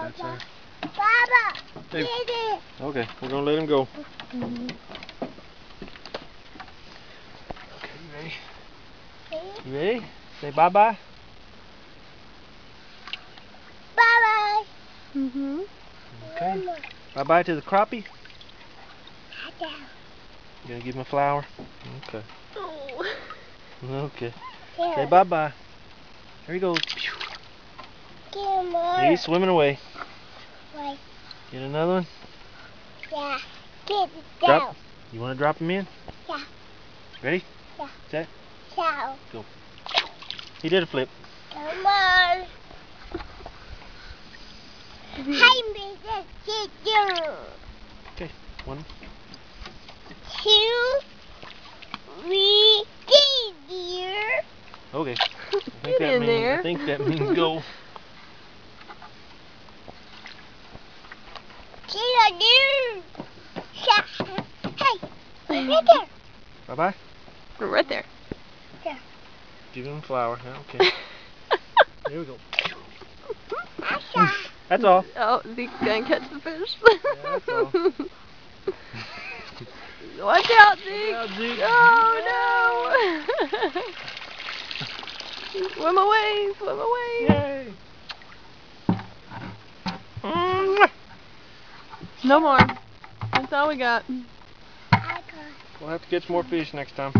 That's her. Baba, Hey. get it. Okay, we're gonna let him go. Mm-hmm. Okay, you ready? You ready? Say bye-bye. Bye-bye. Mm-hmm. Okay. Bye-bye to the crappie. You You gonna give him a flower? Okay. Oh. Okay. Say bye-bye. Here he goes. Get more. He's swimming away. Wait. Get another one? Yeah. Get it down. Drop. You wanna drop him in? Yeah. Ready? Yeah. Set. Ciao. Go. He did a flip. Come on. Hi, Mr. Chicken. Okay. 1, 2, 3, dear. Okay. Get in there. I think that means go. Cheetah, dear. Hey, right there. Bye-bye. Right there. There. Give him a flower. Yeah, okay. Here we go. Asha. That's all. Oh, is he gonna catch the fish? Yeah, that's all. Watch out, Zeke! Watch out, Zeke. Oh no! Swim away! Swim away! Yay! No more. That's all we got. We'll have to catch more fish next time.